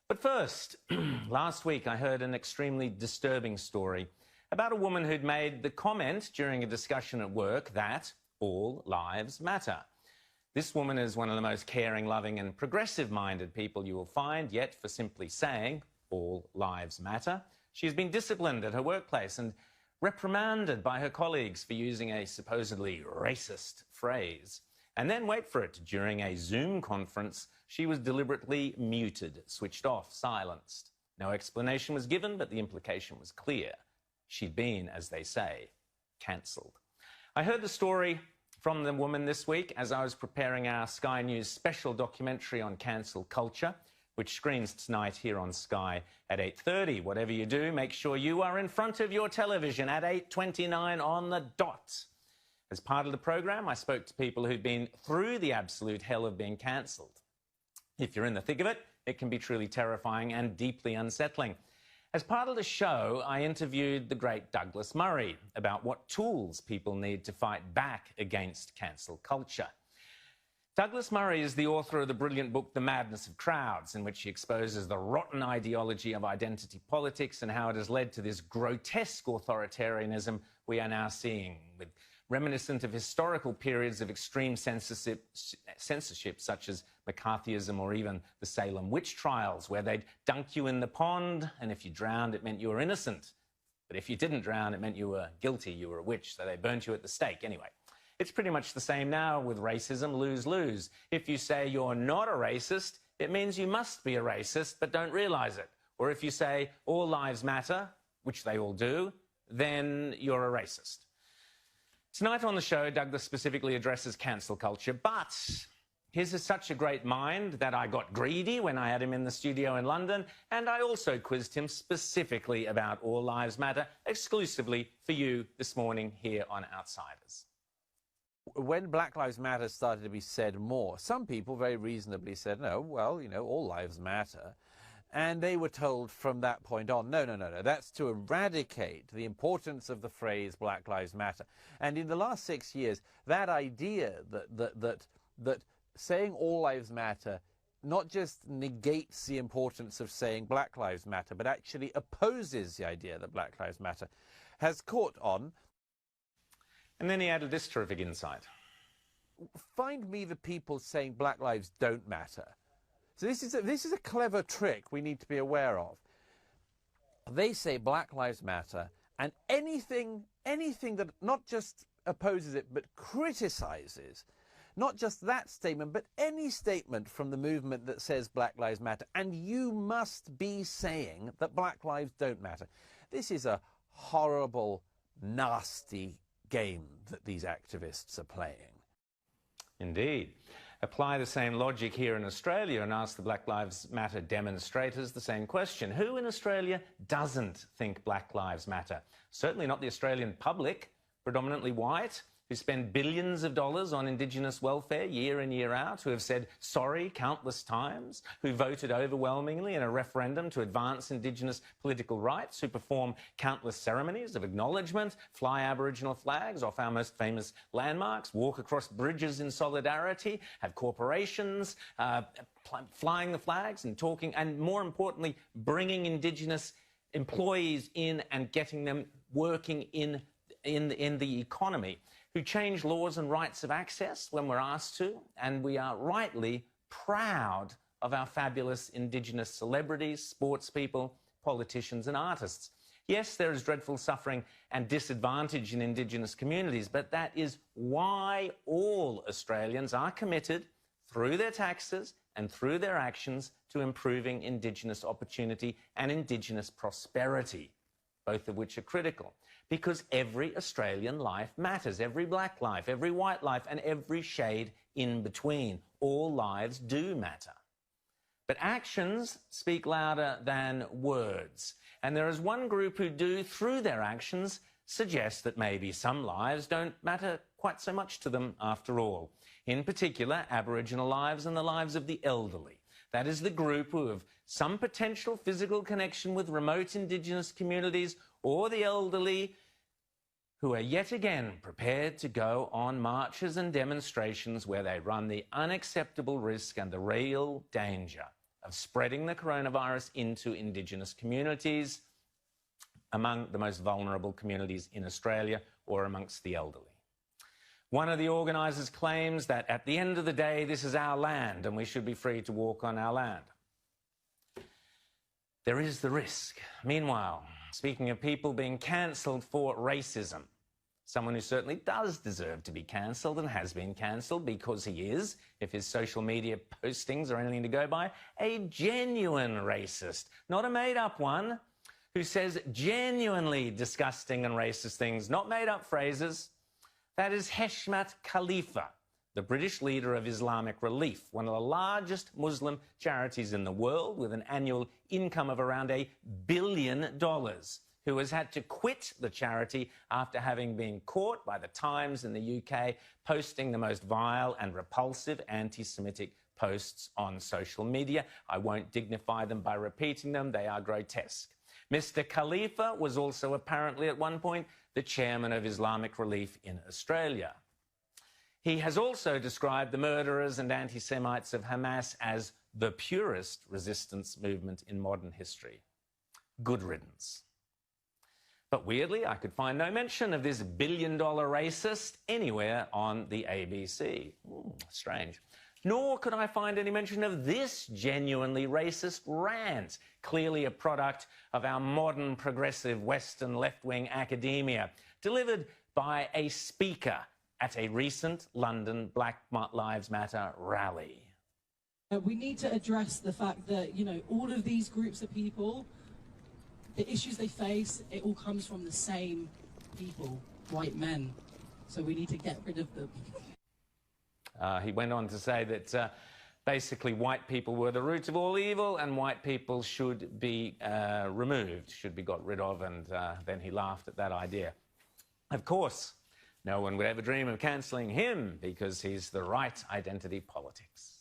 But first, last week I heard an extremely disturbing story about a woman who'd made the comment during a discussion at work that all lives matter. This woman is one of the most caring, loving and progressive-minded people you will find, yet for simply saying all lives matter, she's been disciplined at her workplace and reprimanded by her colleagues for using a supposedly racist phrase. And then, wait for it, during a Zoom conference, she was deliberately muted, switched off, silenced. No explanation was given, but the implication was clear. She'd been, as they say, cancelled. I heard the story from the woman this week as I was preparing our Sky News special documentary on cancel culture, which screens tonight here on Sky at 8:30. Whatever you do, make sure you are in front of your television at 8:29 on the dot. As part of the program, I spoke to people who'd been through the absolute hell of being cancelled. If you're in the thick of it, it can be truly terrifying and deeply unsettling. As part of the show, I interviewed the great Douglas Murray about what tools people need to fight back against cancel culture. Douglas Murray is the author of the brilliant book The Madness of Crowds, in which he exposes the rotten ideology of identity politics and how it has led to this grotesque authoritarianism we are now seeing, with reminiscent of historical periods of extreme censorship such as McCarthyism or even the Salem witch trials, where they'd dunk you in the pond, and if you drowned, it meant you were innocent. But if you didn't drown, it meant you were guilty, you were a witch, so they burnt you at the stake. Anyway, it's pretty much the same now with racism, lose-lose. If you say you're not a racist, it means you must be a racist, but don't realise it. Or if you say all lives matter, which they all do, then you're a racist. Tonight on the show, Douglas specifically addresses cancel culture, but his is such a great mind that I got greedy when I had him in the studio in London, and I also quizzed him specifically about All Lives Matter, exclusively for you this morning here on Outsiders. When Black Lives Matter started to be said more, some people very reasonably said, no, well, you know, all lives matter. And they were told from that point on, no, that's to eradicate the importance of the phrase Black Lives Matter. And in the last 6 years, that idea that saying all lives matter not just negates the importance of saying Black Lives Matter, but actually opposes the idea that Black Lives Matter, has caught on. And then he added this terrific insight. Find me the people saying Black lives don't matter. So this is a clever trick we need to be aware of. They say Black Lives Matter, and anything that not just opposes it, but criticizes, not just that statement, but any statement from the movement that says Black Lives Matter, and you must be saying that Black lives don't matter. This is a horrible, nasty game that these activists are playing. Indeed. Apply the same logic here in Australia and ask the Black Lives Matter demonstrators the same question. Who in Australia doesn't think Black Lives Matter? Certainly not the Australian public, predominantly white, who spend billions of dollars on Indigenous welfare year in, year out, who have said sorry countless times, who voted overwhelmingly in a referendum to advance Indigenous political rights, who perform countless ceremonies of acknowledgement, fly Aboriginal flags off our most famous landmarks, walk across bridges in solidarity, have corporations flying the flags and talking, and more importantly, bringing Indigenous employees in and getting them working in the economy, who change laws and rights of access when we're asked to, and we are rightly proud of our fabulous Indigenous celebrities, sports people, politicians and artists. Yes, there is dreadful suffering and disadvantage in Indigenous communities, but that is why all Australians are committed, through their taxes and through their actions, to improving Indigenous opportunity and Indigenous prosperity, both of which are critical. Because every Australian life matters, every black life, every white life, and every shade in between. All lives do matter. But actions speak louder than words. And there is one group who do, through their actions, suggest that maybe some lives don't matter quite so much to them after all. In particular, Aboriginal lives and the lives of the elderly. That is the group who have some potential physical connection with remote Indigenous communities, or the elderly who are yet again prepared to go on marches and demonstrations where they run the unacceptable risk and the real danger of spreading the coronavirus into Indigenous communities, among the most vulnerable communities in Australia or amongst the elderly. One of the organisers claims that at the end of the day, this is our land and we should be free to walk on our land. There is the risk. Meanwhile, speaking of people being cancelled for racism, someone who certainly does deserve to be cancelled and has been cancelled because he is, if his social media postings are anything to go by, a genuine racist, not a made-up one, who says genuinely disgusting and racist things, not made-up phrases. That is Heshmat Khalifa, the British leader of Islamic Relief, one of the largest Muslim charities in the world with an annual income of around $1 billion, who has had to quit the charity after having been caught by the Times in the UK posting the most vile and repulsive anti-Semitic posts on social media. I won't dignify them by repeating them, they are grotesque. Mr. Khalifa was also apparently at one point the chairman of Islamic Relief in Australia. He has also described the murderers and anti-Semites of Hamas as the purest resistance movement in modern history. Good riddance. But weirdly, I could find no mention of this billion-dollar racist anywhere on the ABC. Strange. Nor could I find any mention of this genuinely racist rant, clearly a product of our modern, progressive, Western left-wing academia, delivered by a speaker at a recent London Black Lives Matter rally. We need to address the fact that, all of these groups of people, the issues they face, it all comes from the same people, white men. So we need to get rid of them. He went on to say that basically white people were the root of all evil and white people should be removed, should be got rid of, and then he laughed at that idea. Of course, no one would ever dream of cancelling him because he's the right identity politics.